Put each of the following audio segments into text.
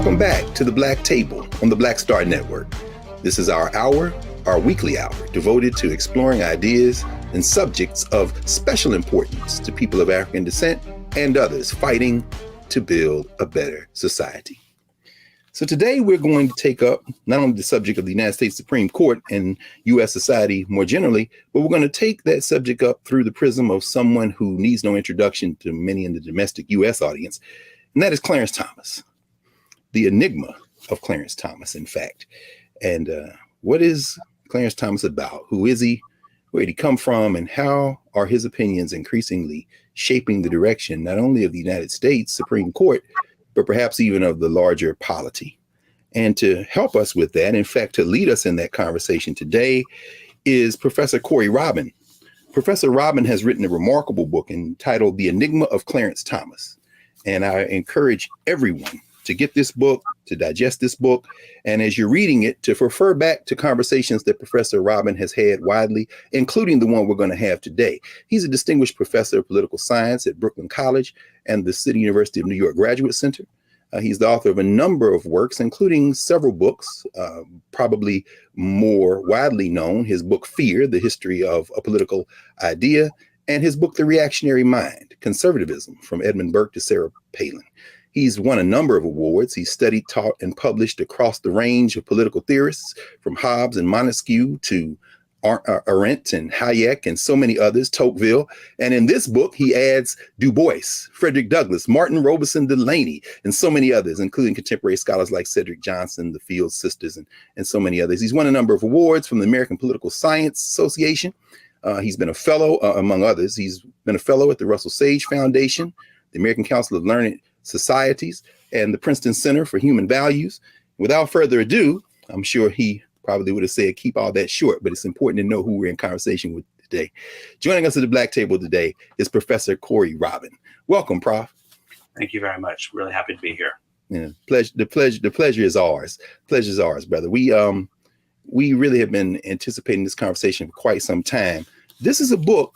Welcome back to the Black Table on the Black Star Network. This is our weekly hour, devoted to exploring ideas and subjects of special importance to people of African descent and others fighting to build a better society. So today we're going to take up not only the subject of the United States Supreme Court and U.S. society more generally, but we're going to take that subject up through the prism of someone who needs no introduction to many in the domestic U.S. audience, and that is Clarence Thomas, the Enigma of Clarence Thomas, in fact. And what is Clarence Thomas about? Who is he? Where did he come from? And how are his opinions increasingly shaping the direction not only of the United States Supreme Court, but perhaps even of the larger polity? And to help us with that, in fact, to lead us in that conversation today, is Professor Corey Robin. Professor Robin has written a remarkable book entitled The Enigma of Clarence Thomas. And I encourage everyone to get this book, to digest this book, and as you're reading it, to refer back to conversations that Professor Robin has had widely, including the one we're going to have today. He's a distinguished professor of political science at Brooklyn College and the City University of New York Graduate Center. He's the author of a number of works, including several books, probably more widely known, his book, Fear, The History of a Political Idea, and his book, The Reactionary Mind, Conservatism, From Edmund Burke to Sarah Palin. He's won a number of awards. He's studied, taught, and published across the range of political theorists, from Hobbes and Montesquieu to Arendt and Hayek and so many others, Tocqueville. And in this book, he adds Du Bois, Frederick Douglass, Martin Robeson Delaney, and so many others, including contemporary scholars like Cedric Johnson, the Fields Sisters, and so many others. He's won a number of awards from the American Political Science Association. He's been a fellow, among others. He's been a fellow at the Russell Sage Foundation, the American Council of Learned Societies, and the Princeton Center for Human Values. Without further ado, I'm sure he probably would have said keep all that short, but it's important to know who we're in conversation with today. Joining us at the Black Table today is Professor Corey Robin. Welcome, Prof. Thank you very much. Really happy to be here. Yeah, the pleasure is ours. Pleasure is ours, brother. We really have been anticipating this conversation for quite some time. This is a book,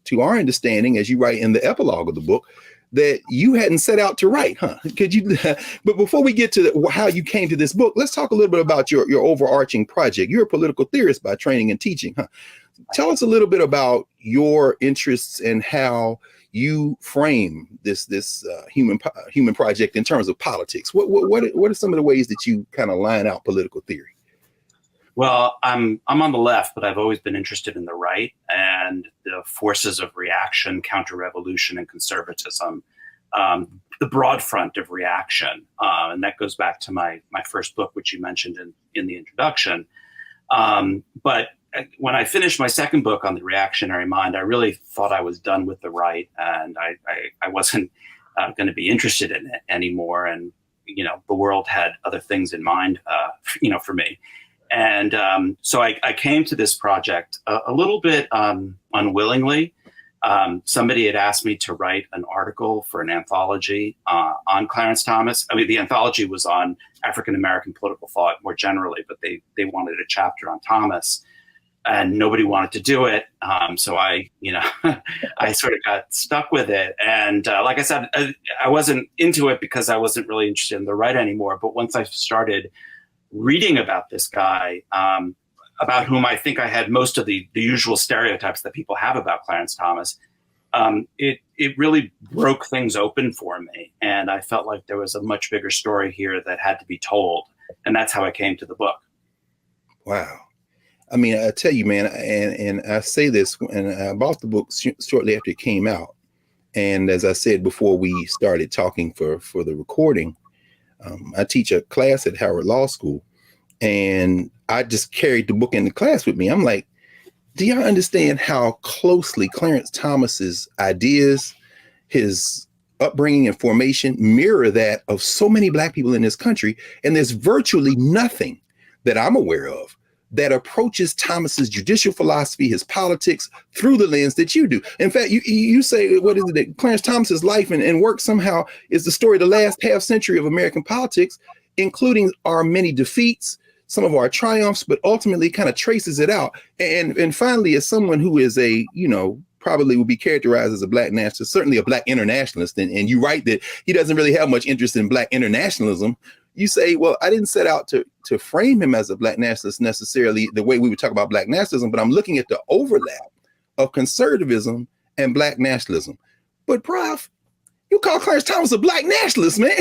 to our understanding, as you write in the epilogue of the book, that you hadn't set out to write, huh? Could you? But before we get to how you came to this book, let's talk a little bit about your overarching project. You're a political theorist by training and teaching, huh? Tell us a little bit about your interests and how you frame this human project in terms of politics. What are some of the ways that you kind of line out political theory? Well, I'm on the left, but I've always been interested in the right and the forces of reaction, counter-revolution, and conservatism, the broad front of reaction. And that goes back to my first book, which you mentioned in the introduction. But when I finished my second book on the reactionary mind, I really thought I was done with the right, and I wasn't going to be interested in it anymore. And, the world had other things in mind, for me. And so I came to this project a little bit unwillingly. Somebody had asked me to write an article for an anthology on Clarence Thomas. I mean, the anthology was on African-American political thought more generally, but they wanted a chapter on Thomas, and nobody wanted to do it. So I I sort of got stuck with it. And like I said, I wasn't into it because I wasn't really interested in the right anymore. But once I started reading about this guy, about whom I think I had most of the usual stereotypes that people have about Clarence Thomas, it really broke things open for me. And I felt like there was a much bigger story here that had to be told. And that's how I came to the book. Wow. I mean, I tell you, man, and I say this, and I bought the book shortly after it came out. And as I said before we started talking for the recording, I teach a class at Howard Law School, and I just carried the book in the class with me. I'm like, do y'all understand how closely Clarence Thomas's ideas, his upbringing and formation mirror that of so many Black people in this country? And there's virtually nothing that I'm aware of that approaches Thomas's judicial philosophy, his politics, through the lens that you do. In fact, you say, what is it, that Clarence Thomas's life and work somehow is the story of the last half century of American politics, including our many defeats, some of our triumphs, but ultimately kind of traces it out. And finally, as someone who is probably would be characterized as a Black nationalist, certainly a Black internationalist, and you write that he doesn't really have much interest in Black internationalism, you say, well, I didn't set out to frame him as a Black nationalist necessarily the way we would talk about Black nationalism, but I'm looking at the overlap of conservatism and Black nationalism. But Prof, you call Clarence Thomas a Black nationalist, man.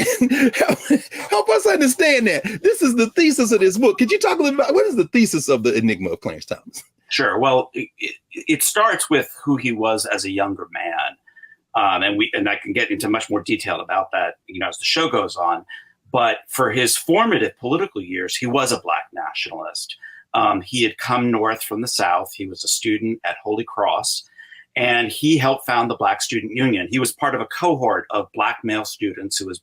Help us understand that. This is the thesis of this book. Could you talk a little about what is the thesis of the Enigma of Clarence Thomas? Sure. Well, it starts with who he was as a younger man. And I can get into much more detail about that, as the show goes on. But for his formative political years, he was a Black nationalist. He had come north from the South. He was a student at Holy Cross, and he helped found the Black Student Union. He was part of a cohort of Black male students who was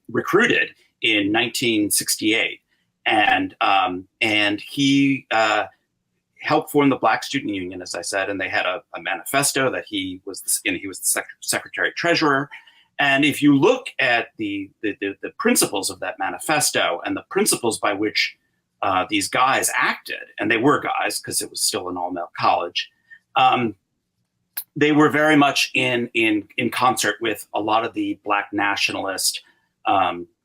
recruited in 1968. And he helped form the Black Student Union, as I said, and they had a manifesto that he was the secretary treasurer. And if you look at the principles of that manifesto and the principles by which these guys acted, and they were guys because it was still an all-male college, they were very much in concert with a lot of the Black nationalist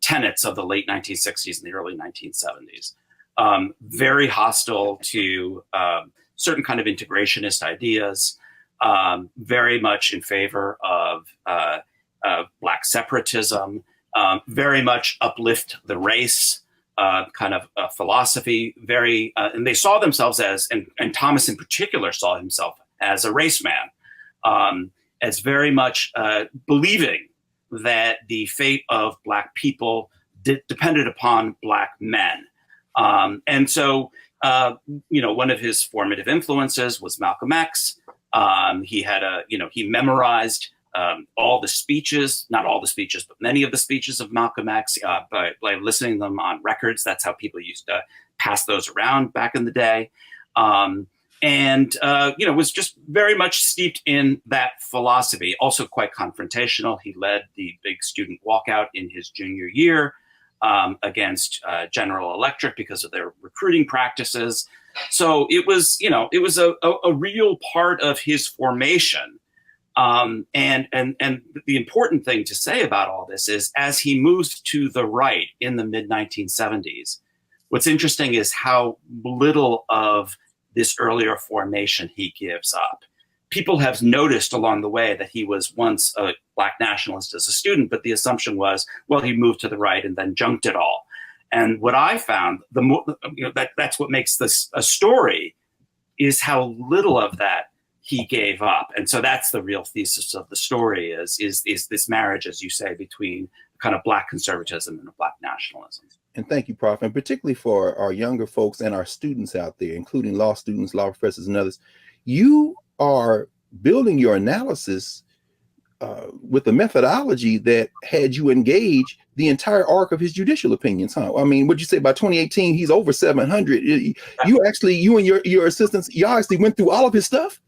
tenets of the late 1960s and the early 1970s. Very hostile to certain kind of integrationist ideas, very much in favor of Black separatism, very much uplift the race kind of philosophy, and they saw themselves as, and Thomas in particular saw himself as a race man, as very much believing that the fate of Black people depended upon Black men. And so, one of his formative influences was Malcolm X. He memorized all the speeches, not all the speeches, but many of the speeches of Malcolm X by listening to them on records. That's how people used to pass those around back in the day. Was just very much steeped in that philosophy, also quite confrontational. He led the big student walkout in his junior year against General Electric because of their recruiting practices. So it was a real part of his formation. And the important thing to say about all this is, as he moves to the right in the mid 1970s, what's interesting is how little of this earlier formation he gives up. People have noticed along the way that he was once a Black nationalist as a student, but the assumption was, well, he moved to the right and then junked it all. And what I found, that's what makes this a story, is how little of that he gave up. And so that's the real thesis of the story is this marriage, as you say, between kind of Black conservatism and Black nationalism. And thank you, Prof. And particularly for our younger folks and our students out there, including law students, law professors, and others, you are building your analysis with a methodology that had you engage the entire arc of his judicial opinions, huh? I mean, what'd you say, by 2018, he's over 700. You and your assistants, y'all actually went through all of his stuff?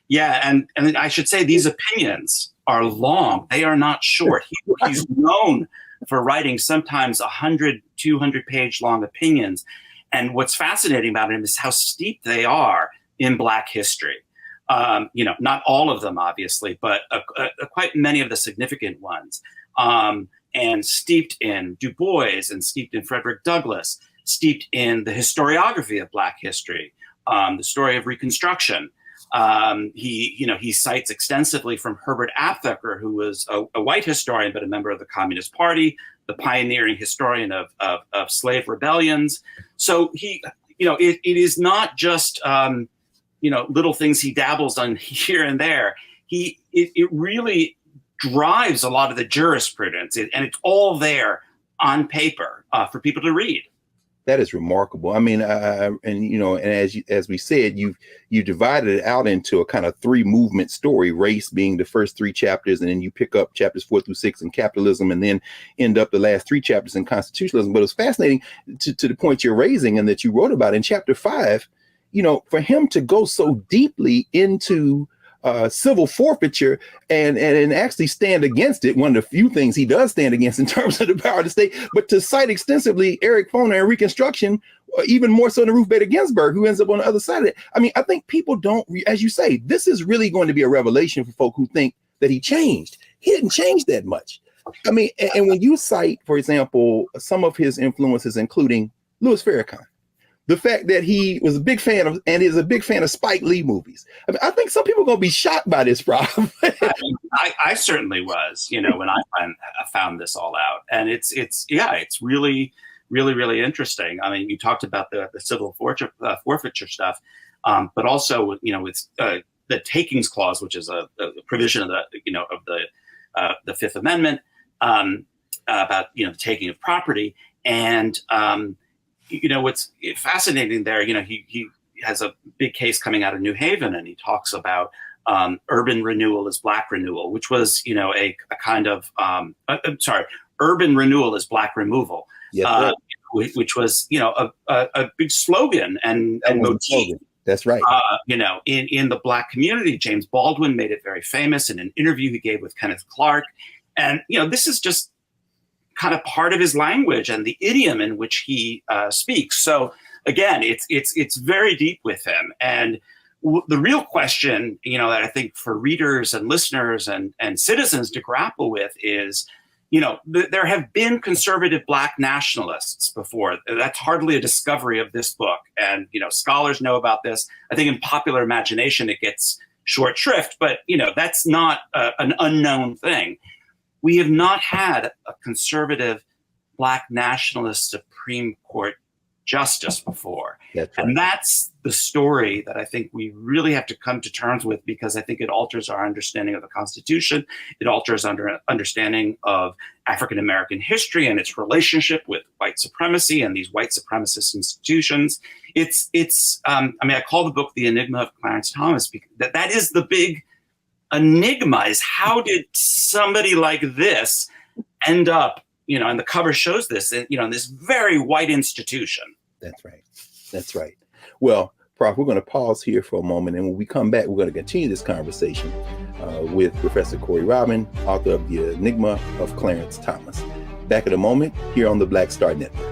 Yeah, and I should say these opinions are long. They are not short. He's known for writing sometimes 100, 200-page long opinions. And what's fascinating about him is how steep they are in Black history. Not all of them, obviously, but quite many of the significant ones. And steeped in Du Bois and steeped in Frederick Douglass, steeped in the historiography of Black history, the story of Reconstruction. He cites extensively from Herbert Aptheker, who was a white historian, but a member of the Communist Party, the pioneering historian of slave rebellions. So it is not just, little things he dabbles on here and there. It really drives a lot of the jurisprudence, and it's all there on paper for people to read. That is remarkable. I mean, as we said, you divided it out into a kind of 3-movement story, race being the first 3 chapters, and then you pick up chapters 4 through 6 in capitalism, and then end up the last 3 chapters in constitutionalism. But it's fascinating to the point you're raising and that you wrote about in chapter 5, for him to go so deeply into civil forfeiture and actually stand against it. One of the few things he does stand against in terms of the power of the state, but to cite extensively Eric Foner and Reconstruction, even more so than Ruth Bader Ginsburg, who ends up on the other side of it. I mean, I think people don't, as you say, this is really going to be a revelation for folk who think that he changed. He didn't change that much. I mean, and when you cite, for example, some of his influences, including Louis Farrakhan, the fact that he was a big fan of and is a big fan of Spike Lee movies. I mean, I think some people are going to be shocked by this, problem. I certainly was, when I found this all out, and it's really, really, really interesting. I mean, you talked about the civil forfeiture stuff, but also, it's the takings clause, which is a provision of the Fifth Amendment about the taking of property, and what's fascinating there, he has a big case coming out of New Haven, and he talks about urban renewal is black renewal, which was, a kind of, urban renewal is black removal, right. Which was, a big slogan and motif. That's right. In the black community, James Baldwin made it very famous in an interview he gave with Kenneth Clark. And, this is just kind of part of his language and the idiom in which he speaks. So again, it's very deep with him. And the real question, that I think for readers and listeners and citizens to grapple with is, there have been conservative black nationalists before. That's hardly a discovery of this book. And, scholars know about this. I think in popular imagination, it gets short shrift, but, that's not an unknown thing. We have not had a conservative black nationalist Supreme Court justice before. That's right. And that's the story that I think we really have to come to terms with, because I think it alters our understanding of the Constitution. It alters our understanding of African-American history and its relationship with white supremacy and these white supremacist institutions. I call the book The Enigma of Clarence Thomas, because that is the big enigma, is how did somebody like this end up, and the cover shows this, in this very white institution. That's right. That's right. Well, Prof, we're going to pause here for a moment, and when we come back, we're going to continue this conversation with Professor Corey Robin, author of The Enigma of Clarence Thomas. Back in a moment here on the Black Star Network.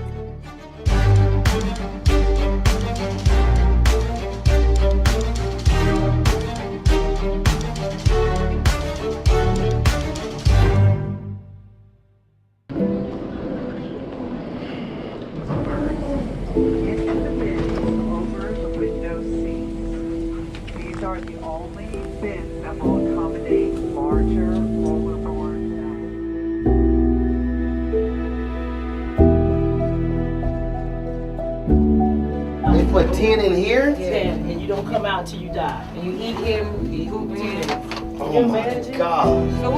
Put 10 in here? 10, and you don't come out till you die. And you eat him, you eat 10. Oh my God. So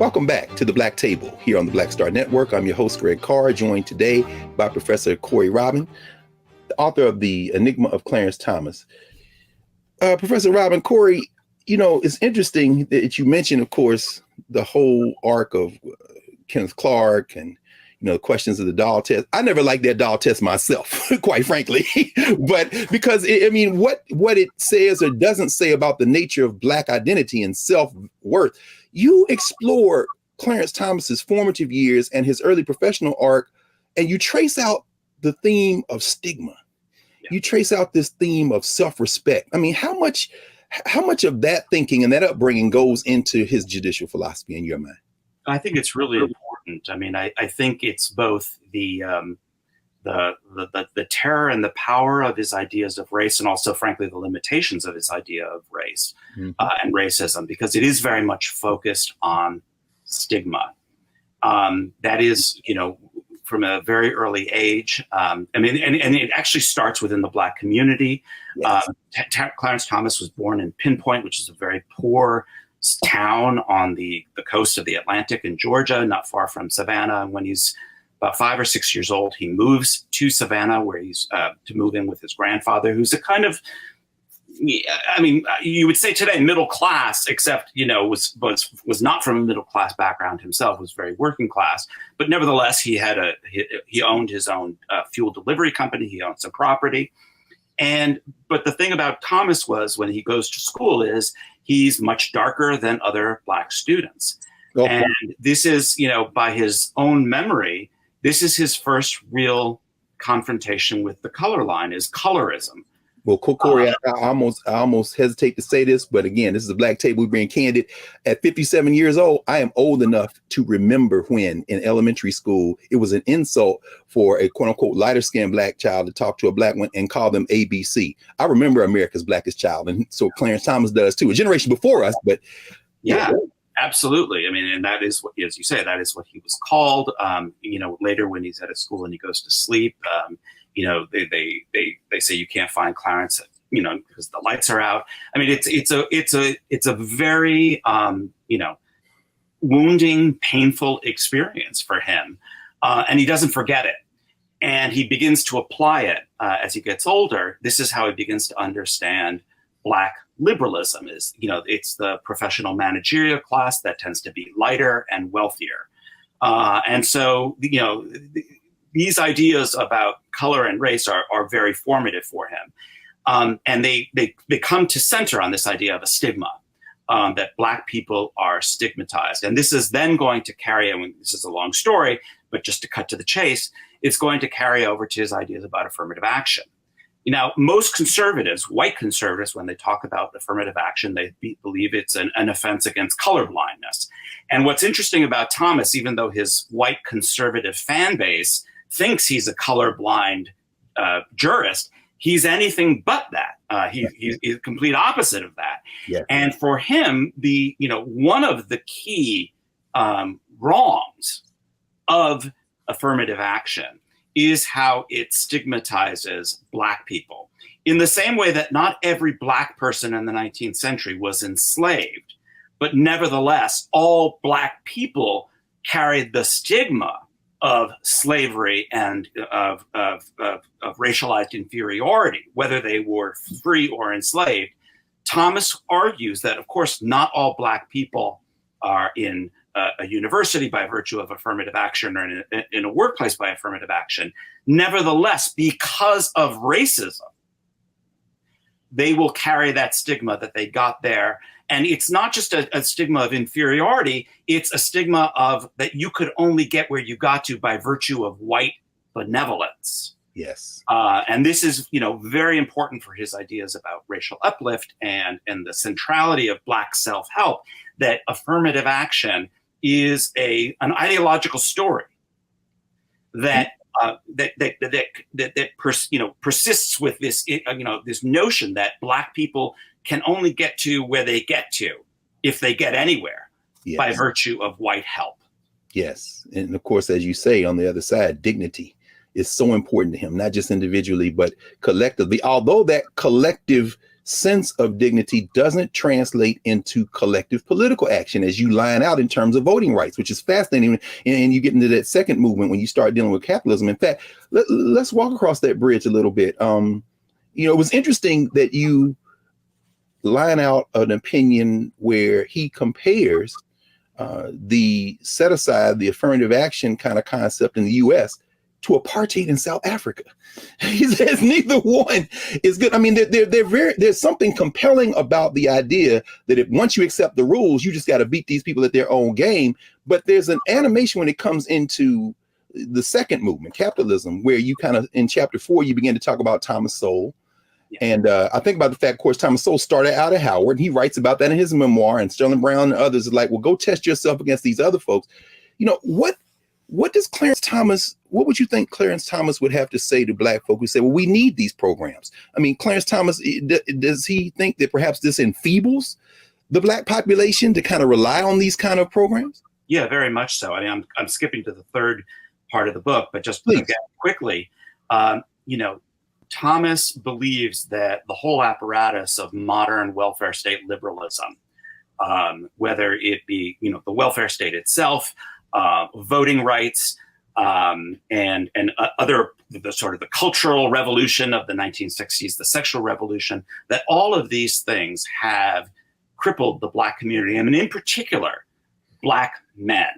Welcome back to the Black Table here on the Black Star Network. I'm your host, Greg Carr, joined today by Professor Corey Robin, the author of The Enigma of Clarence Thomas. Professor Robin, Corey, it's interesting that you mentioned, of course, the whole arc of Kenneth Clark and, the questions of the doll test. I never liked that doll test myself, quite frankly, but because, what it says or doesn't say about the nature of Black identity and self-worth. You explore Clarence Thomas's formative years and his early professional arc, and you trace out the theme of stigma. Yeah. You trace out this theme of self-respect. I mean, how much of that thinking and that upbringing goes into his judicial philosophy in your mind? I think it's really important. I mean, I think it's both the terror and the power of his ideas of race, and also, frankly, the limitations of his idea of race and racism, because it is very much focused on stigma. That is, from a very early age. I mean, and it actually starts within the Black community. Yes. Clarence Thomas was born in Pinpoint, which is a very poor town on the coast of the Atlantic in Georgia, not far from Savannah. And when he's about 5 or 6 years old, he moves to Savannah, where he's to move in with his grandfather, who's a kind of, I mean, you would say today middle class, except, you know, was not from a middle class background himself, was very working class. But nevertheless, he owned his own fuel delivery company. He owned some property. But the thing about Thomas was, when he goes to school, is he's much darker than other Black students. Okay. And this is, you know, by his own memory, this is his first real confrontation with the color line, is colorism. Well, Corey, I almost hesitate to say this, but again, this is a Black table. We're being candid. At 57 years old, I am old enough to remember when in elementary school, it was an insult for a quote unquote lighter skinned Black child to talk to a Black one and call them ABC. I remember America's Blackest Child. And so Clarence Thomas does too, a generation before us, but yeah. Absolutely. I mean, and that is what, as you say, that is what he was called. You know, later when he's at a school and he goes to sleep, you know, they say you can't find Clarence, you know, because the lights are out. I mean, it's a very, you know, wounding, painful experience for him. And he doesn't forget it. And he begins to apply it as he gets older. This is how he begins to understand Black liberalism. Is, you know, it's the professional managerial class that tends to be lighter and wealthier. And so, you know, these ideas about color and race are very formative for him. And they come to center on this idea of a stigma, that Black people are stigmatized. And this is then going to carry, I mean, this is a long story, but just to cut to the chase, it's going to carry over to his ideas about affirmative action. You know, most conservatives, white conservatives, when they talk about affirmative action, they believe it's an offense against colorblindness. And what's interesting about Thomas, even though his white conservative fan base thinks he's a colorblind jurist, he's anything but that. He's the complete opposite of that. Yeah. And for him, one of the key wrongs of affirmative action is how it stigmatizes Black people. In the same way that not every Black person in the 19th century was enslaved, but nevertheless, all Black people carried the stigma of slavery and of racialized inferiority, whether they were free or enslaved. Thomas argues that, of course, not all Black people are in a university by virtue of affirmative action, or in a workplace by affirmative action. Nevertheless, because of racism, they will carry that stigma that they got there. And it's not just a stigma of inferiority, it's a stigma of that you could only get where you got to by virtue of white benevolence. Yes. And this is, very important for his ideas about racial uplift and the centrality of Black self-help, that affirmative action is an ideological story that persists with this this notion that Black people can only get to where they get to, if they get anywhere, yes, by virtue of white help. Yes, and of course, as you say, on the other side, dignity is so important to him, not just individually but collectively. Although that collective sense of dignity doesn't translate into collective political action, as you line out in terms of voting rights, which is fascinating. And you get into that second movement when you start dealing with capitalism. In fact, let's walk across that bridge a little bit. It was interesting that you line out an opinion where he compares the set aside, the affirmative action kind of concept in the U.S. to apartheid in South Africa. He says neither one is good. I mean, there's something compelling about the idea that if once you accept the rules, you just got to beat these people at their own game. But there's an animation when it comes into the second movement, capitalism, where you kind of, in chapter 4, you begin to talk about Thomas Sowell. Yeah. And I think about the fact, of course, Thomas Sowell started out at Howard, and he writes about that in his memoir, and Sterling Brown and others are like, well, go test yourself against these other folks. What does Clarence Thomas, what would you think Clarence Thomas would have to say to Black folk who say, well, we need these programs? I mean, Clarence Thomas, does he think that perhaps this enfeebles the Black population to kind of rely on these kind of programs? Yeah, very much so. I mean, I'm skipping to the third part of the book, but just Please. again, quickly, Thomas believes that the whole apparatus of modern welfare state liberalism, whether it be, the welfare state itself, voting rights, and other, the sort of the cultural revolution of the 1960s, the sexual revolution, that all of these things have crippled the Black community, and in particular, Black men.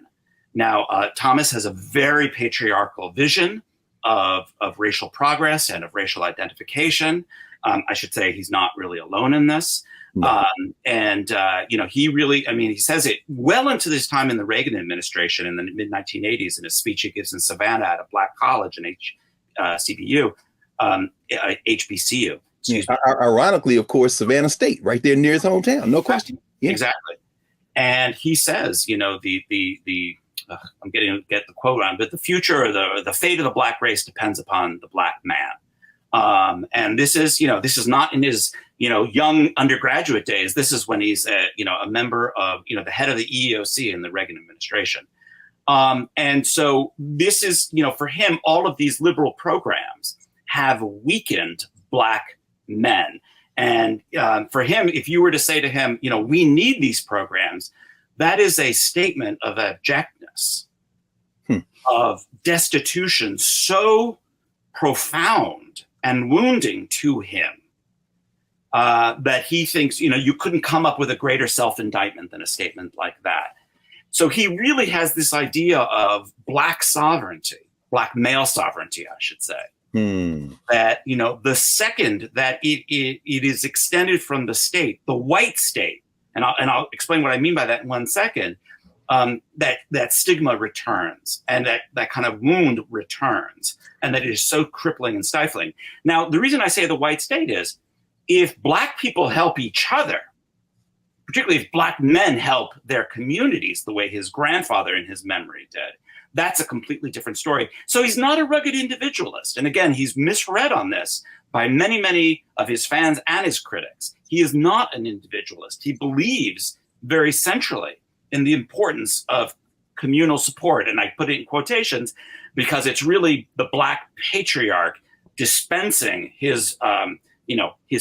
Now, Thomas has a very patriarchal vision of racial progress and of racial identification. I should say he's not really alone in this. No. He really, he says it well into this time in the Reagan administration in the mid 1980s in a speech he gives in Savannah at a Black college in HBCU. Ironically, of course, Savannah State, right there near his hometown, no question. Yeah. Exactly. And he says, I'm getting to get the quote on, but the future or the fate of the Black race depends upon the Black man. And this is not in his, young undergraduate days. This is when he's, a member of, the head of the EEOC in the Reagan administration. And so this is, for him, all of these liberal programs have weakened Black men. And for him, if you were to say to him, we need these programs, that is a statement of abjectness, of destitution so profound and wounding to him that he thinks, you couldn't come up with a greater self-indictment than a statement like that. So he really has this idea of Black sovereignty, Black male sovereignty, I should say. That, the second that it is extended from the state, the white state, and I'll explain what I mean by that in 1 second, that stigma returns and that kind of wound returns, and that it is so crippling and stifling. Now, the reason I say the white state is if Black people help each other, particularly if Black men help their communities the way his grandfather in his memory did, that's a completely different story. So he's not a rugged individualist. And again, he's misread on this by many, many of his fans and his critics. He is not an individualist. He believes very centrally in the importance of communal support. And I put it in quotations because it's really the Black patriarch dispensing his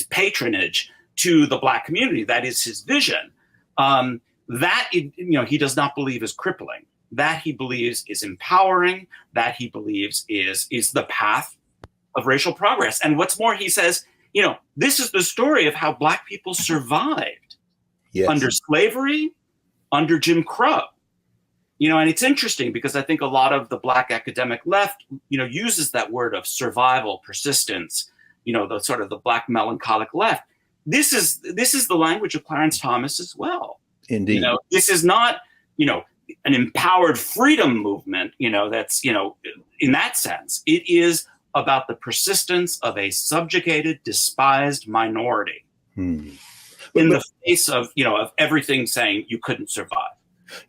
patronage to the Black community. That is his vision. He does not believe is crippling. That he believes is empowering. That he believes is the path of racial progress. And what's more, he says, this is the story of how Black people survived under slavery, under Jim Crow. And it's interesting because I think a lot of the Black academic left, uses that word of survival, persistence, the sort of the Black melancholic left. This is the language of Clarence Thomas as well. Indeed. This is not, an empowered freedom movement, that's, in that sense. It is about the persistence of a subjugated, despised minority in the face of, of everything saying you couldn't survive.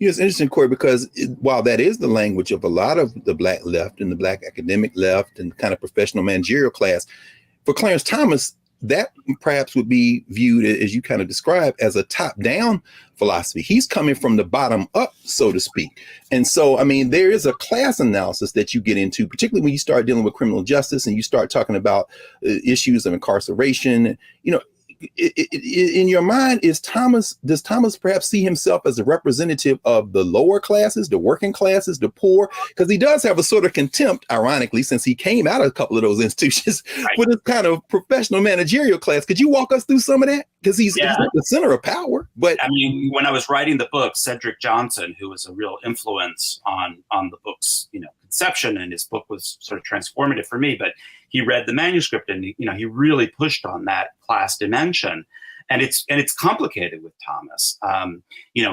It's interesting, Corey, because while that is the language of a lot of the Black left and the Black academic left and kind of professional managerial class, for Clarence Thomas, that perhaps would be viewed, as you kind of described, as a top-down philosophy. He's coming from the bottom up, so to speak. And so, there is a class analysis that you get into, particularly when you start dealing with criminal justice and you start talking about issues of incarceration. In your mind, does Thomas perhaps see himself as a representative of the lower classes, the working classes, the poor? Because he does have a sort of contempt, ironically, since he came out of a couple of those institutions, for this kind of professional managerial class. Could you walk us through some of that? Because he's at the center of power. But when I was writing the book, Cedric Johnson, who was a real influence on the book's conception, and his book was sort of transformative for me, but he read the manuscript and he really pushed on that class dimension, and it's complicated with Thomas.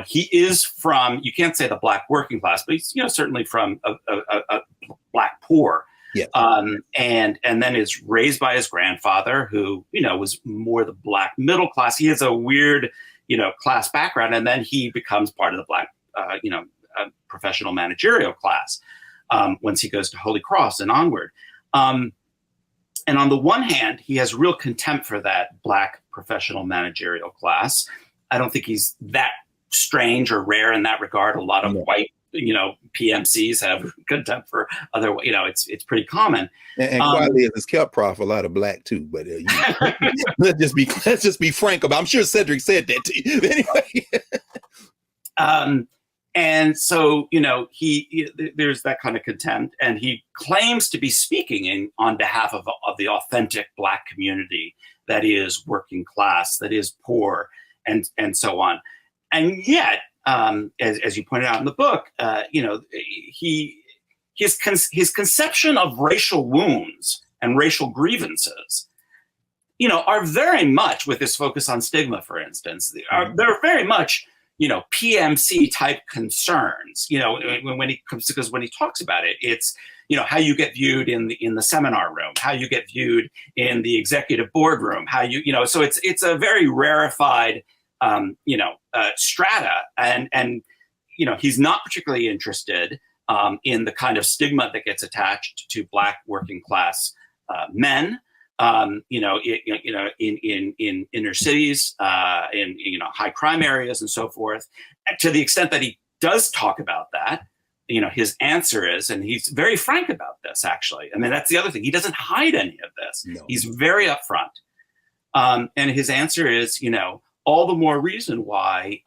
He is from, you can't say the Black working class, but he's certainly from a Black poor. Yeah. And then is raised by his grandfather, who was more the Black middle class. He has a weird class background, and then he becomes part of the Black professional managerial class once he goes to Holy Cross and onward. And on the one hand, he has real contempt for that Black professional managerial class. I don't think he's that strange or rare in that regard. A lot of white PMCs have contempt for other, it's pretty common. And quietly has kept Prof a lot of black too, but let's just be frank about. I'm sure Cedric said that to you anyway. And so there's that kind of contempt, and he claims to be speaking on behalf of the authentic black community that is working class, that is poor, and so on. And yet, as you pointed out in the book, his conception of racial wounds and racial grievances, are very much, with this focus on stigma, for instance, they're very much, PMC type concerns. When he talks about it, it's how you get viewed in the seminar room, how you get viewed in the executive boardroom, how so it's a very rarefied strata, and he's not particularly interested in the kind of stigma that gets attached to black working class men, in inner cities, in high crime areas and so forth. And to the extent that he does talk about that, his answer is, and he's very frank about this, actually. I mean, that's the other thing. He doesn't hide any of this. No. He's very upfront. And his answer is, all the more reason why,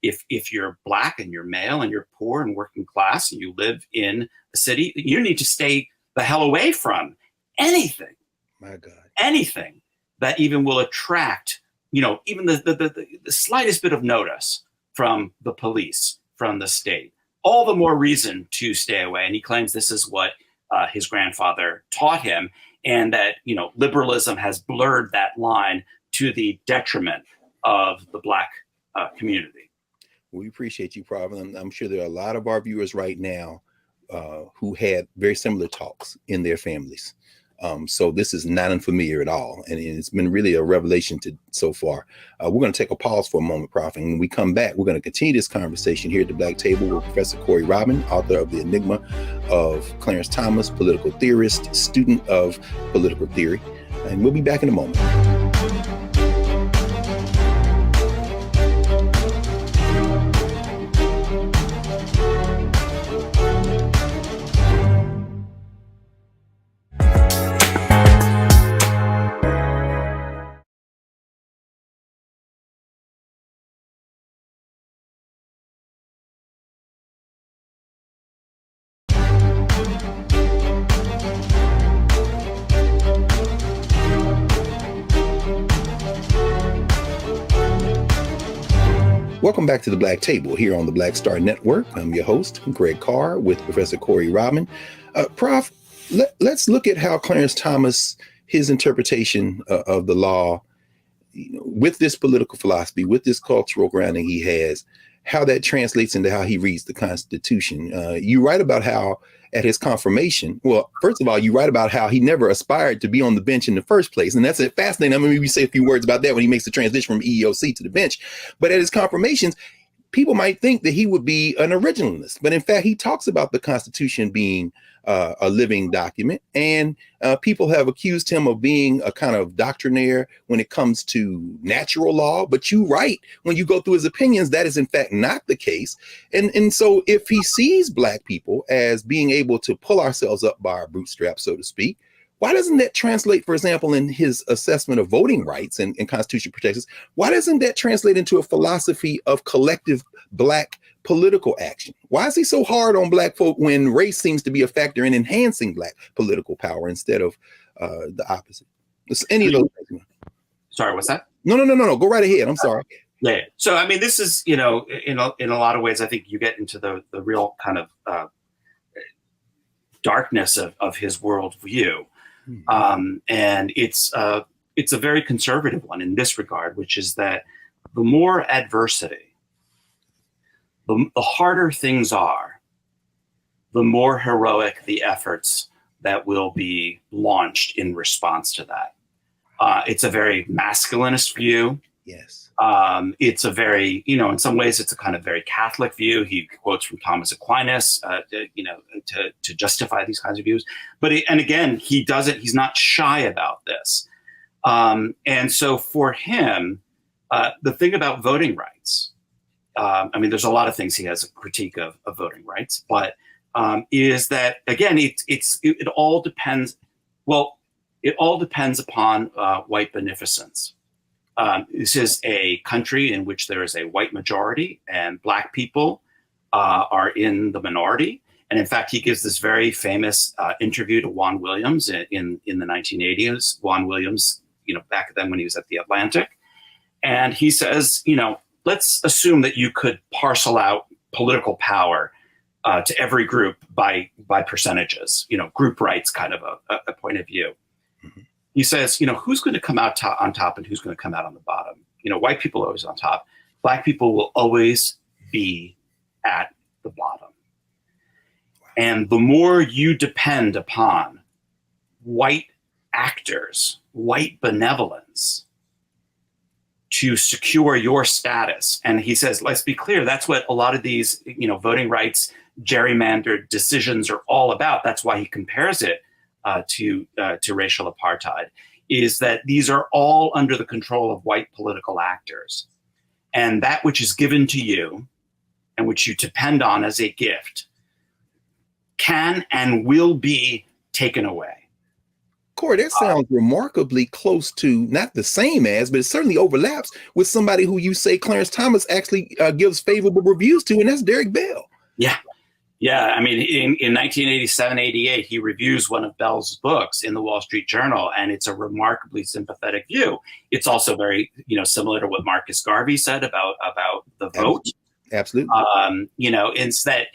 if you're black and you're male and you're poor and working class and you live in a city, you need to stay the hell away from anything. My God. Anything that even will attract, even the slightest bit of notice from the police, from the state. All the more reason to stay away. And he claims this is what his grandfather taught him, and that, liberalism has blurred that line to the detriment of the black community. We appreciate you, Prof. I'm sure there are a lot of our viewers right now who had very similar talks in their families. So this is not unfamiliar at all. And it's been really a revelation so far. We're going to take a pause for a moment, Prof. And when we come back, we're going to continue this conversation here at the Black Table with Professor Corey Robin, author of The Enigma of Clarence Thomas, political theorist, student of political theory. And we'll be back in a moment. Welcome back to the Black Table here on the Black Star Network. I'm your host, Greg Carr, with Professor Corey Robin. Prof, let's look at how Clarence Thomas, his interpretation of the law, with this political philosophy, with this cultural grounding he has, how that translates into how he reads the Constitution. You write about how at his confirmation, well, first of all, you write about how he never aspired to be on the bench in the first place. And that's fascinating. I'm going to maybe say a few words about that when he makes the transition from EEOC to the bench. But at his confirmations, people might think that he would be an originalist. But in fact, he talks about the Constitution being a living document. And people have accused him of being a kind of doctrinaire when it comes to natural law. But you write, when you go through his opinions, that is in fact not the case. And so if he sees Black people as being able to pull ourselves up by our bootstraps, so to speak, why doesn't that translate, for example, in his assessment of voting rights and constitutional protections? Why doesn't that translate into a philosophy of collective Black political action? Why is he so hard on Black folk when race seems to be a factor in enhancing Black political power instead of the opposite? Any of those things? Sorry, what's that? No. Go right ahead. I'm sorry. Yeah. So, I mean, this is, in a lot of ways, I think you get into the real kind of darkness of his worldview. And it's a very conservative one in this regard, which is that the more adversity, the harder things are, the more heroic the efforts that will be launched in response to that. It's a very masculinist view. Yes. It's a very, in some ways, it's a kind of very Catholic view. He quotes from Thomas Aquinas, to justify these kinds of views. But again, he's not shy about this. And so for him, the thing about voting rights I mean, there's a lot of things he has a critique of voting rights, but is that, again, it all depends. Well, it all depends upon white beneficence. This is a country in which there is a white majority and black people are in the minority. And in fact, he gives this very famous interview to Juan Williams in the 1980s. Juan Williams, back then when he was at the Atlantic. And he says, let's assume that you could parcel out political power to every group by percentages, group rights kind of a point of view. Mm-hmm. He says, who's going to come out on top and who's going to come out on the bottom? White people are always on top. Black people will always be at the bottom. And the more you depend upon white actors, white benevolence to secure your status. And he says, let's be clear, that's what a lot of these, voting rights, gerrymandered decisions are all about. That's why he compares it to racial apartheid, is that these are all under the control of white political actors. And that which is given to you and which you depend on as a gift can and will be taken away. Corey, that sounds remarkably close to, not the same as, but it certainly overlaps with somebody who you say Clarence Thomas actually gives favorable reviews to, and that's Derek Bell. Yeah. Yeah. I mean, in 1987, 88, he reviews one of Bell's books in the Wall Street Journal, and it's a remarkably sympathetic view. It's also very, similar to what Marcus Garvey said about the vote. Absolutely. It's that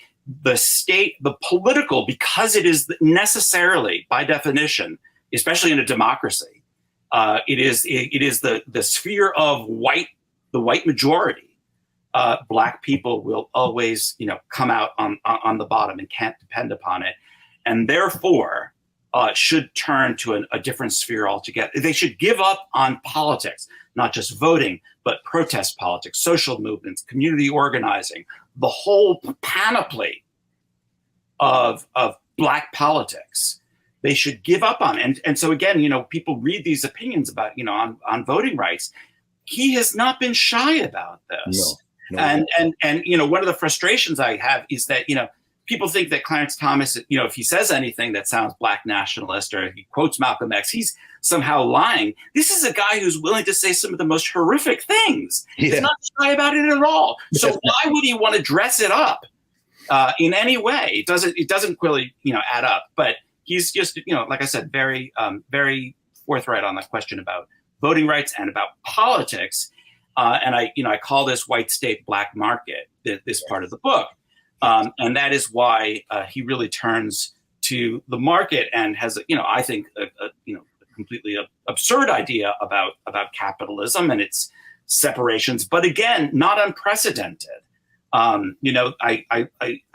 the state, the political, because it is necessarily, by definition, especially in a democracy, it is the sphere of the white majority. Black people will always, come out on the bottom and can't depend upon it, and therefore should turn to a different sphere altogether. They should give up on politics, not just voting, but protest politics, social movements, community organizing, the whole panoply of Black politics. They should give up on. And so again, people read these opinions about, on voting rights. He has not been shy about this. No. And one of the frustrations I have is that, people think that Clarence Thomas, if he says anything that sounds Black nationalist or he quotes Malcolm X, he's somehow lying. This is a guy who's willing to say some of the most horrific things. Yeah. He's not shy about it at all. So why would he want to dress it up in any way? It doesn't really, add up. But he's just, like I said, very, very forthright on the question about voting rights and about politics. And I call this white state black market, this part of the book. And that is why he really turns to the market and has, I think, a completely absurd idea about capitalism and its separations. But again, not unprecedented. I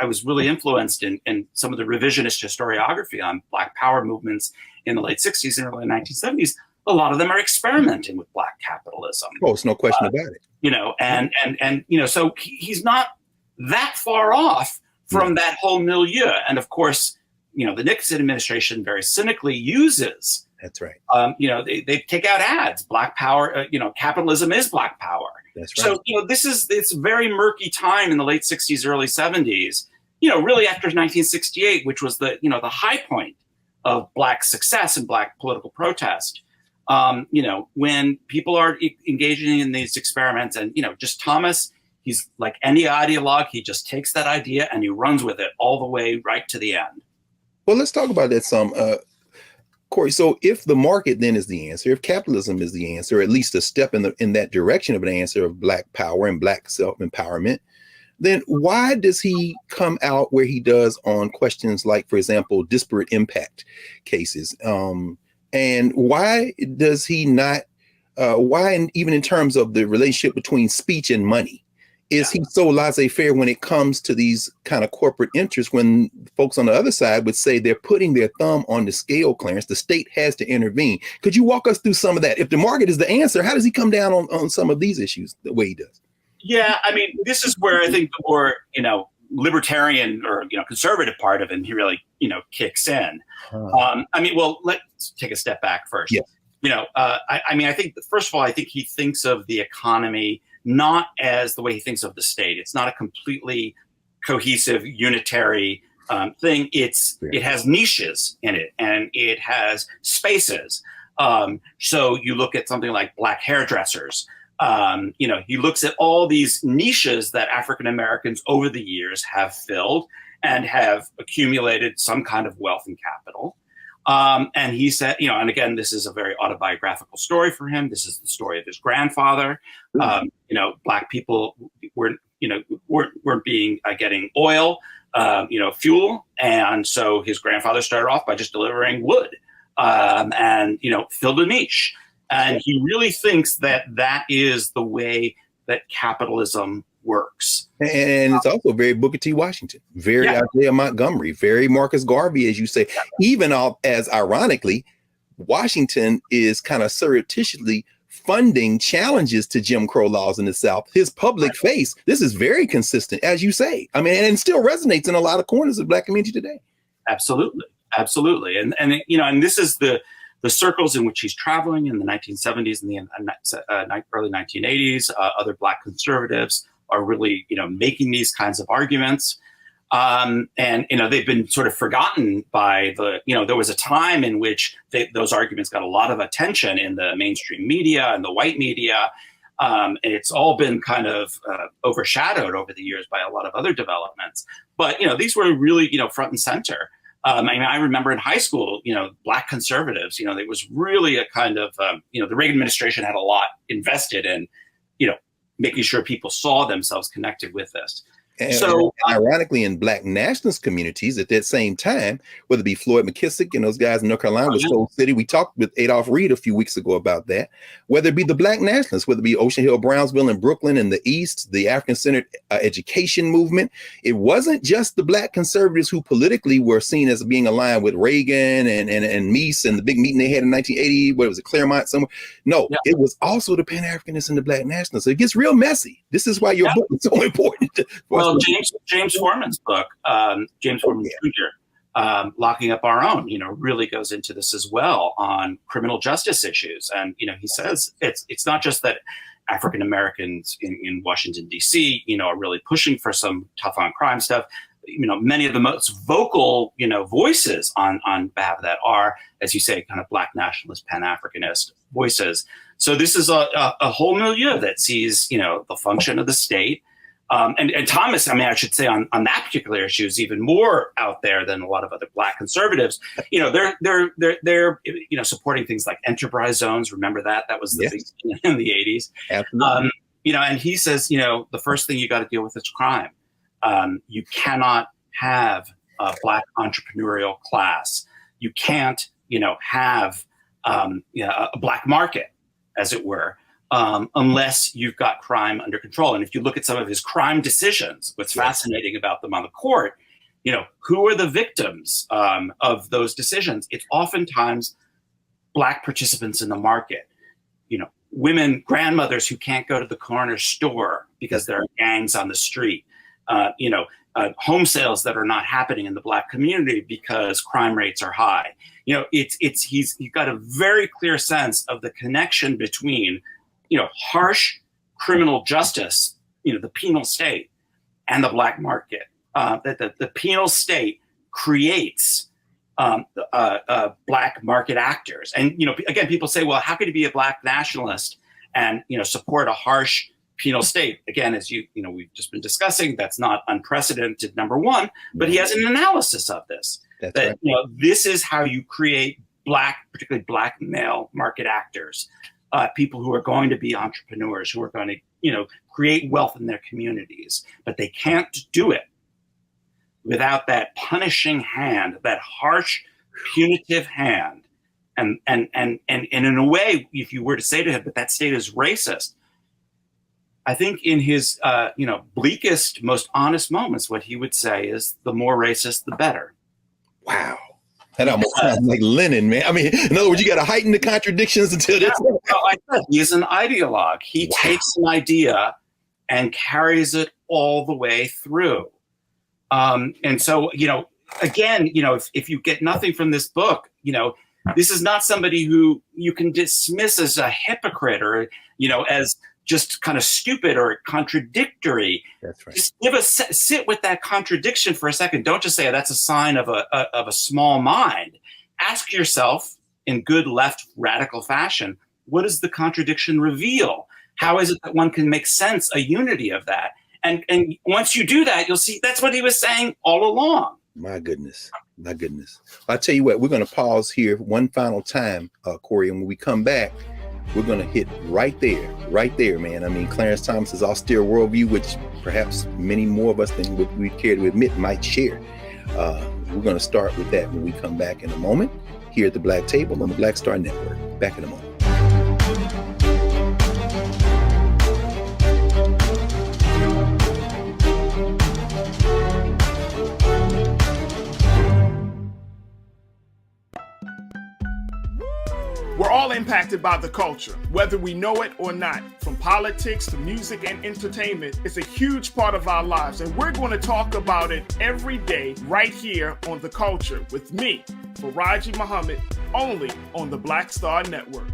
was really influenced in some of the revisionist historiography on Black Power movements in the late 60s and early 1970s. A lot of them are experimenting with Black capitalism. Oh, it's no question about it. So he's not that far off from that whole milieu. And of course, the Nixon administration very cynically uses. That's right. They take out ads. Black Power. Capitalism is Black Power. That's right. So it's a very murky time in the late 60s, early 70s. Really after 1968, which was the high point of Black success and Black political protest. When people are engaging in these experiments, and just Thomas, he's like any ideologue. He just takes that idea and he runs with it all the way right to the end. Well, let's talk about that some. Corey, so if the market then is the answer, if capitalism is the answer, at least a step in that direction of an answer of Black power and Black self-empowerment, then why does he come out where he does on questions like, for example, disparate impact cases? And why does he not, even in terms of the relationship between speech and money, is he so laissez-faire when it comes to these kind of corporate interests, when folks on the other side would say they're putting their thumb on the scale, Clarence, the state has to intervene. Could you walk us through some of that? If the market is the answer, how does he come down on some of these issues the way he does? Yeah, I mean, this is where I think the more, libertarian or, conservative part of him, he really, kicks in. Let's take a step back first. Yeah. I think, first of all, I think he thinks of the economy not as the way he thinks of the state. It's not a completely cohesive, unitary thing. It has niches in it, and it has spaces. So you look at something like black hairdressers. He looks at all these niches that African Americans over the years have filled and have accumulated some kind of wealth and capital. And he said, and again, this is a very autobiographical story for him. This is the story of his grandfather. Black people weren't getting oil, fuel. And so his grandfather started off by just delivering wood, and filled a niche. And he really thinks that that is the way that capitalism works. And it's also very Booker T. Washington, very Isaiah Montgomery, very Marcus Garvey, as you say. Even as ironically, Washington is kind of surreptitiously funding challenges to Jim Crow laws in the South. His public face, this is very consistent, as you say. I mean, and still resonates in a lot of corners of the Black community today. Absolutely. And this is the circles in which he's traveling in the 1970s and the early 1980s. Other Black conservatives are really, making these kinds of arguments. And they've been sort of forgotten by there was a time in which those arguments got a lot of attention in the mainstream media and the white media. And it's all been kind of overshadowed over the years by a lot of other developments. But, these were really, front and center. I remember in high school, Black conservatives, it was really a kind of, the Reagan administration had a lot invested in, making sure people saw themselves connected with this. And ironically, in Black nationalist communities at that same time, whether it be Floyd McKissick and those guys in North Carolina with Soul City, we talked with Adolph Reed a few weeks ago about that, whether it be the Black nationalists, whether it be Ocean Hill, Brownsville, and Brooklyn in the East, the African-centered education movement, it wasn't just the Black conservatives who politically were seen as being aligned with Reagan and Meese and the big meeting they had in 1980, where it was a Claremont somewhere. No, it was also the Pan-Africanists and the Black nationalists. So it gets real messy. This is why your book is so important. James Foreman's book, James Foreman Jr., Locking Up Our Own, really goes into this as well on criminal justice issues. And, he says it's not just that African Americans in Washington, D.C., are really pushing for some tough on crime stuff. Many of the most vocal, voices on behalf of that are, as you say, kind of Black nationalist, Pan-Africanist voices. So this is a whole milieu that sees, the function of the state. And Thomas, I should say on that particular issue is even more out there than a lot of other Black conservatives. They're supporting things like enterprise zones. Remember that was the big in the 80s. Absolutely. And he says, the first thing you got to deal with is crime. You cannot have a Black entrepreneurial class. You can't, have a Black market, as it were. Unless you've got crime under control. And if you look at some of his crime decisions, what's fascinating about them on the court, who are the victims of those decisions? It's oftentimes Black participants in the market, women, grandmothers who can't go to the corner store because there are gangs on the street, home sales that are not happening in the Black community because crime rates are high. He's got a very clear sense of the connection between harsh criminal justice, the penal state, and the Black market. That the penal state creates Black market actors. And, again, people say, well, how could you be a Black nationalist and, support a harsh penal state? Again, as we've just been discussing, that's not unprecedented, number one, but he has an analysis of this. That's right. This is how you create particularly Black male market actors. People who are going to be entrepreneurs, who are going to, create wealth in their communities, but they can't do it without that punishing hand, that harsh, punitive hand. And in a way, if you were to say to him, but that state is racist, I think in his, bleakest, most honest moments, what he would say is the more racist, the better. Wow. That almost sounds like Lenin, man. In other words, you got to heighten the contradictions until this. I said, he's an ideologue. He takes an idea and carries it all the way through. And so, again, if you get nothing from this book, this is not somebody who you can dismiss as a hypocrite or, as just kind of stupid or contradictory. That's right. Just sit with that contradiction for a second. Don't just say, oh, that's a sign of a small mind. Ask yourself in good left radical fashion, what does the contradiction reveal? How is it that one can make sense, a unity of that? And once you do that, you'll see that's what he was saying all along. My goodness. My goodness. Well, I tell you what, we're going to pause here one final time, Corey. And when we come back, we're going to hit right there, man. I mean, Clarence Thomas's austere worldview, which perhaps many more of us than what we care to admit might share. We're going to start with that when we come back in a moment here at the Black Table on the Black Star Network. Back in a moment. We're all impacted by the culture, whether we know it or not. From politics to music and entertainment, it's a huge part of our lives, and we're going to talk about it every day right here on The Culture with me, Faraji Muhammad, only on the Black Star Network.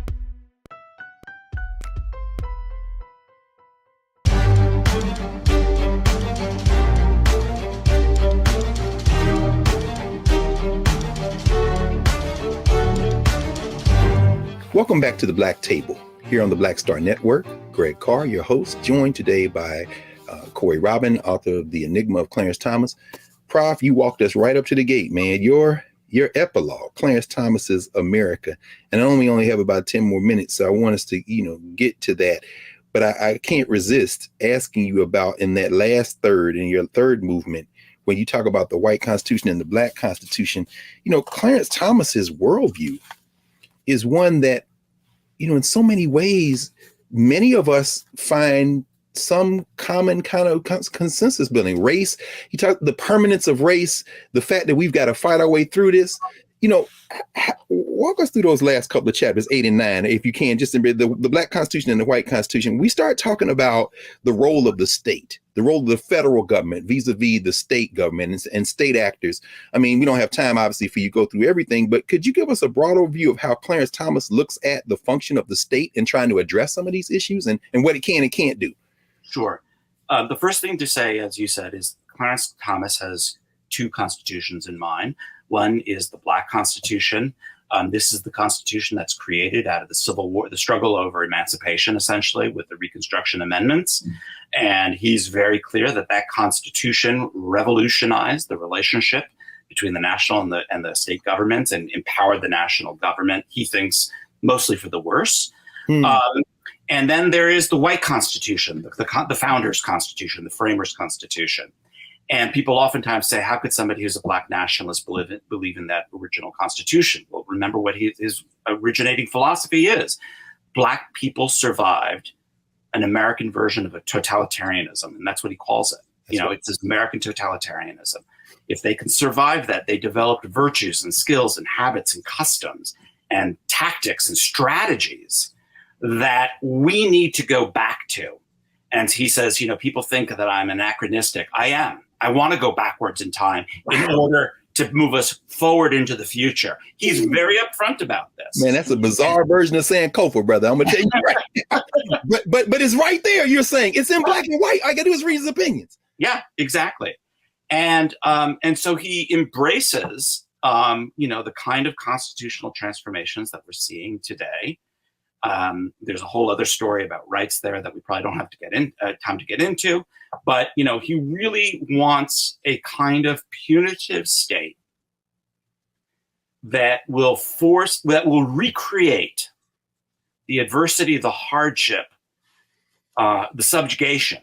Welcome back to the Black Table here on the Black Star Network. Greg Carr, your host, joined today by Corey Robin, author of The Enigma of Clarence Thomas. Prof, you walked us right up to the gate, man. Your epilogue, Clarence Thomas's America. And I only have about 10 more minutes, so I want us to, get to that. But I can't resist asking you about in that last third, in your third movement, when you talk about the white Constitution and the Black Constitution, Clarence Thomas's worldview is one that, in so many ways, many of us find some common kind of consensus building. Race, you talk the permanence of race, the fact that we've got to fight our way through this. Walk us through those last couple of chapters, 8 and 9, if you can, just in the Black Constitution and the White Constitution. We start talking about the role of the state, the role of the federal government vis-a-vis the state government and state actors. I mean, we don't have time, obviously, for you to go through everything, but could you give us a broader view of how Clarence Thomas looks at the function of the state and trying to address some of these issues and what it can and can't do? Sure. The first thing to say, as you said, is Clarence Thomas has two constitutions in mind. One is the Black Constitution. This is the Constitution that's created out of the Civil War, the struggle over emancipation, essentially, with the Reconstruction Amendments. And he's very clear that that Constitution revolutionized the relationship between the national and the state governments and empowered the national government, he thinks, mostly for the worse. And then there is the White Constitution, the Founders' Constitution, the Framers' Constitution. And people oftentimes say, how could somebody who's a Black nationalist believe in that original Constitution? Well, remember what his originating philosophy is. Black people survived an American version of a totalitarianism, and that's what he calls it. It's this American totalitarianism. If they can survive that, they developed virtues and skills and habits and customs and tactics and strategies that we need to go back to. And he says, people think that I'm anachronistic. I am. I want to go backwards in time in order to move us forward into the future. He's very upfront about this. Man, that's a bizarre version of saying Kofor, brother. I'm gonna tell you right. but it's right there. You're saying it's in black and white. All I gotta do is read his opinions. Yeah, exactly. And so he embraces the kind of constitutional transformations that we're seeing today. There's a whole other story about rights there that we probably don't have to get in time to get into, but he really wants a kind of punitive state that will recreate the adversity, the hardship, the subjugation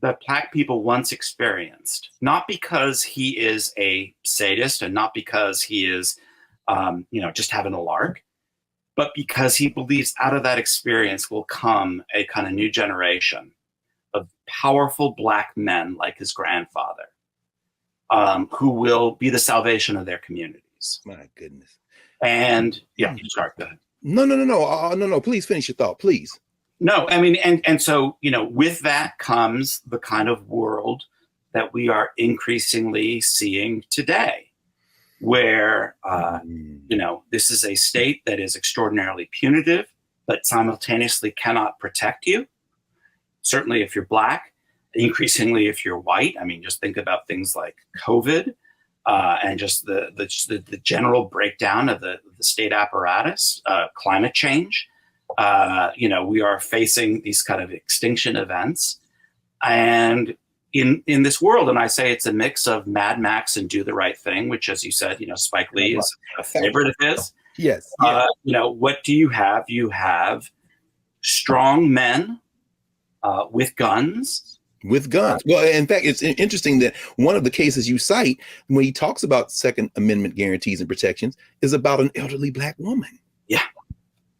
that Black people once experienced, not because he is a sadist and not because he is just having a lark, but because he believes out of that experience will come a kind of new generation of powerful Black men like his grandfather, who will be the salvation of their communities. My goodness. And yeah, you start. Go ahead. No. Please finish your thought, please. No, I mean, and so, with that comes the kind of world that we are increasingly seeing today, where, this is a state that is extraordinarily punitive, but simultaneously cannot protect you. certainly if you're Black, increasingly if you're white. I mean, just think about things like COVID and just the general breakdown of the state apparatus, climate change. We are facing these kind of extinction events. And in this world, and I say it's a mix of Mad Max and Do the Right Thing, which, as you said, Spike Lee is a favorite of his. Yes. What do you have? You have strong men with guns. With guns. Well, in fact, it's interesting that one of the cases you cite when he talks about Second Amendment guarantees and protections is about an elderly Black woman. Yeah.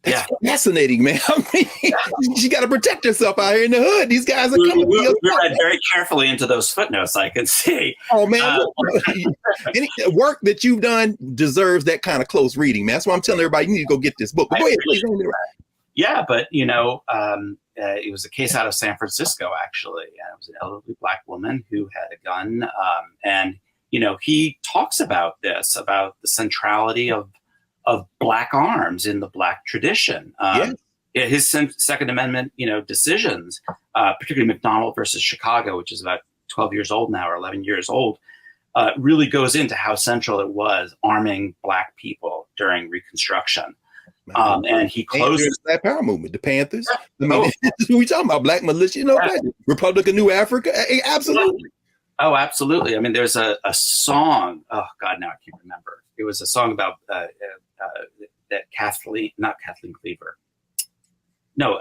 That's fascinating, man. I mean, she got to protect herself out here in the hood. These guys are coming. We read very carefully into those footnotes, I can see. Oh, man. Any work that you've done deserves that kind of close reading, man. That's why I'm telling everybody, you need to go get this book. But go ahead, please. Yeah, but, it was a case out of San Francisco, actually. And it was an elderly Black woman who had a gun. And he talks about this, about the centrality of Black arms in the Black tradition. His Second Amendment, decisions, particularly McDonald versus Chicago, which is about 12 years old now or 11 years old, really goes into how central it was arming Black people during Reconstruction. And he closes that power movement, the Panthers. I mean, we talking about Black militia, Republic of New Africa. Absolutely. Oh, absolutely. I mean, there's a song. Oh God, now I can't remember. It was a song about that not Kathleen Cleaver. No,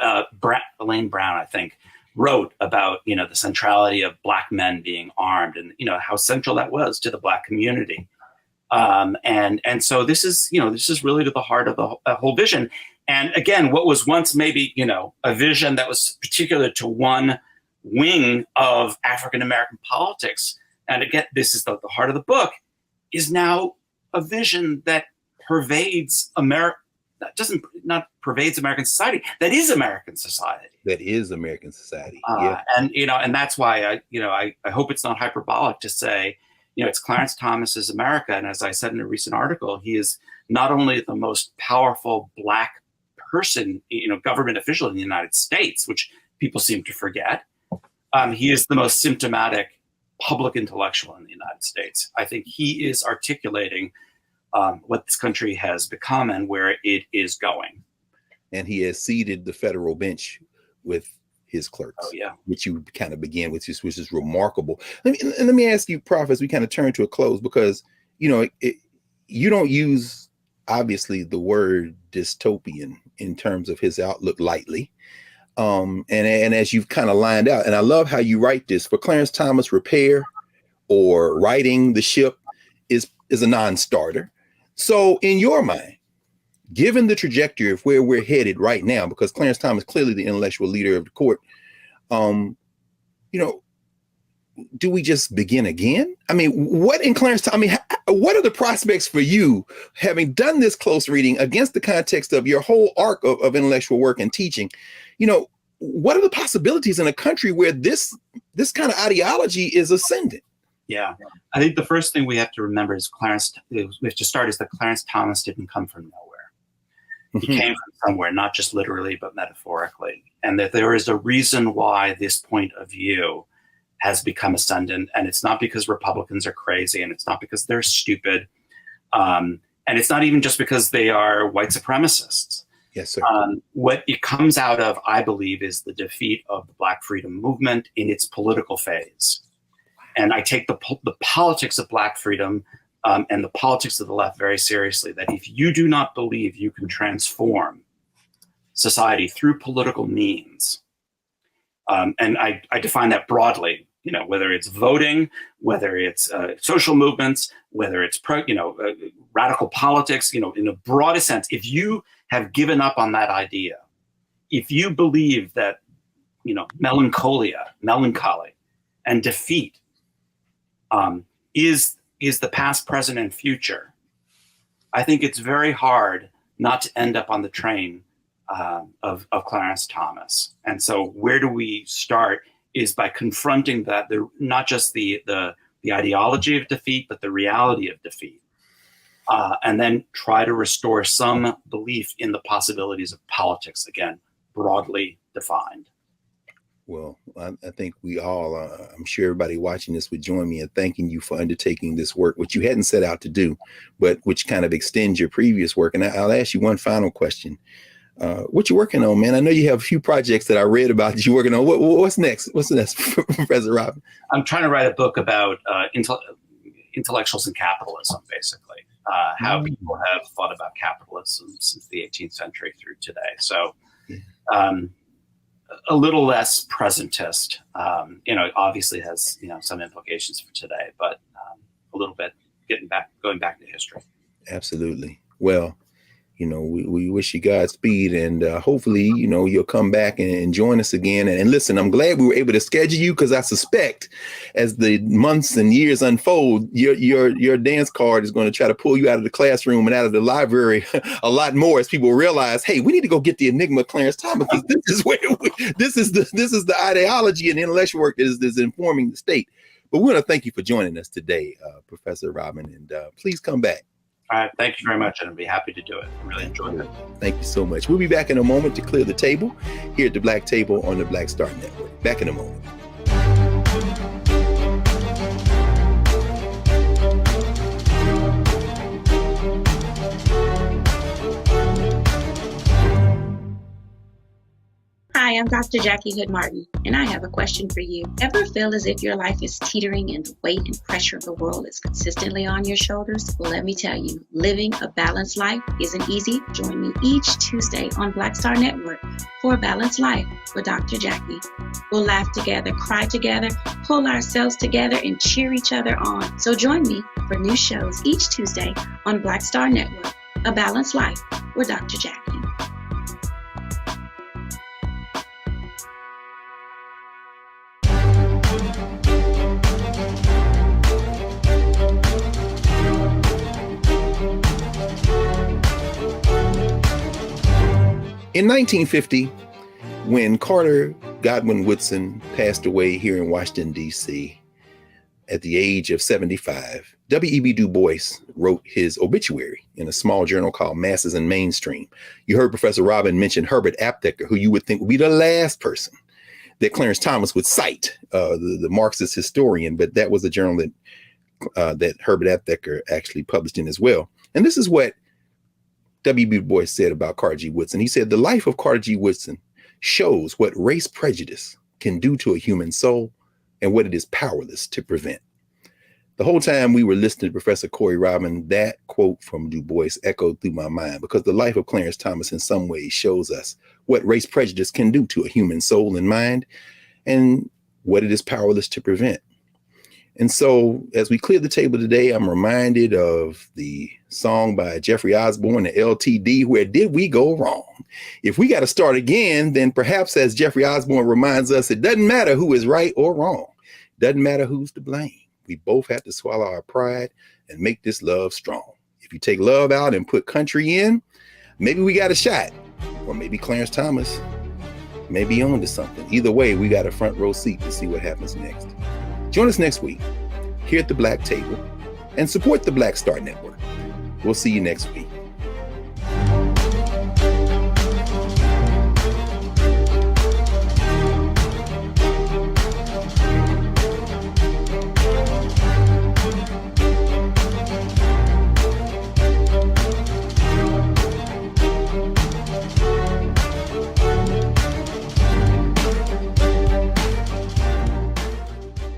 Elaine Brown, I think, wrote about the centrality of Black men being armed and how central that was to the Black community. And so this is really to the heart of the whole vision. And again, what was once maybe, a vision that was particular to one wing of African-American politics. And again, this is the heart of the book, is now a vision that pervades America. Not pervades American society. That is American society. That is American society. And that's why I hope it's not hyperbolic to say, it's Clarence Thomas's America. And as I said in a recent article, he is not only the most powerful Black person, government official in the United States, which people seem to forget. He is the most symptomatic public intellectual in the United States. I think he is articulating what this country has become and where it is going. And he has seated the federal bench with his clerks, which you kind of began with, which is remarkable. Let me ask you, Prof, as we kind of turn to a close, because, you don't use, obviously, the word dystopian in terms of his outlook lightly. And as you've kind of lined out, and I love how you write this, for Clarence Thomas, repair or righting the ship is a non-starter. So in your mind, given the trajectory of where we're headed right now, because Clarence Thomas is clearly the intellectual leader of the court, do we just begin again? I mean, what are the prospects for you, having done this close reading against the context of your whole arc of intellectual work and teaching? What are the possibilities in a country where this kind of ideology is ascendant? Yeah, I think the first thing we have to remember is that Clarence Thomas didn't come from nowhere. He came from somewhere, not just literally, but metaphorically. And that there is a reason why this point of view has become ascendant. And it's not because Republicans are crazy, and it's not because they're stupid. And it's not even just because they are white supremacists. Yes, sir. What it comes out of, I believe, is the defeat of the Black freedom movement in its political phase. And I take the politics of Black freedom and the politics of the left very seriously, that if you do not believe you can transform society through political means, and I define that broadly, whether it's voting, whether it's social movements, whether it's radical politics, in the broadest sense, if you have given up on that idea, if you believe that, melancholy and defeat is the past, present, and future, I think it's very hard not to end up on the train of Clarence Thomas. And so where do we start is by confronting that, not just the ideology of defeat, but the reality of defeat. And then try to restore some belief in the possibilities of politics, again, broadly defined. Well, I think we all, I'm sure everybody watching this would join me in thanking you for undertaking this work, which you hadn't set out to do, but which kind of extends your previous work. And I'll ask you one final question. What you working on, man? I know you have a few projects that I read about that you're working on. What's next? What's next, Professor Robin? I'm trying to write a book about intellectuals and capitalism, basically, how people have thought about capitalism since the 18th century through today. So a little less presentist, obviously has, some implications for today, but a little bit going back to history. Absolutely. Well, we wish you Godspeed, and hopefully, you'll come back and join us again. And listen, I'm glad we were able to schedule you, because I suspect as the months and years unfold, your dance card is going to try to pull you out of the classroom and out of the library a lot more, as people realize, hey, we need to go get the Enigma of Clarence Thomas, because this is the ideology and intellectual work that is informing the state. But we want to thank you for joining us today, Professor Robin, and please come back. All right. Thank you very much. And I'd be happy to do it. I really enjoyed it. Thank you so much. We'll be back in a moment to clear the table here at the Black Table on the Black Star Network. Back in a moment. Hi, I'm Dr. Jackie Hood Martin, and I have a question for you. Ever feel as if your life is teetering and the weight and pressure of the world is consistently on your shoulders? Well, let me tell you, living a balanced life isn't easy. Join me each Tuesday on Black Star Network for A Balanced Life with Dr. Jackie. We'll laugh together, cry together, pull ourselves together, and cheer each other on. So join me for new shows each Tuesday on Black Star Network, A Balanced Life with Dr. Jackie. In 1950, when Carter Godwin Woodson passed away here in Washington, D.C., at the age of 75, W.E.B. Du Bois wrote his obituary in a small journal called Masses and Mainstream. You heard Professor Robin mention Herbert Aptheker, who you would think would be the last person that Clarence Thomas would cite, the Marxist historian, but that was a journal that Herbert Aptheker actually published in as well. And this is what W.B. Du Bois said about Carter G. Woodson. He said, the life of Carter G. Woodson shows what race prejudice can do to a human soul and what it is powerless to prevent. The whole time we were listening to Professor Corey Robin, that quote from Du Bois echoed through my mind, because the life of Clarence Thomas in some ways shows us what race prejudice can do to a human soul and mind and what it is powerless to prevent. And so as we clear the table today, I'm reminded of the song by Jeffrey Osborne, the LTD, Where Did We Go Wrong? If we got to start again, then perhaps, as Jeffrey Osborne reminds us, it doesn't matter who is right or wrong. Doesn't matter who's to blame. We both have to swallow our pride and make this love strong. If you take love out and put country in, maybe we got a shot. Or maybe Clarence Thomas may be on to something. Either way, we got a front row seat to see what happens next. Join us next week here at the Black Table and support the Black Star Network. We'll see you next week.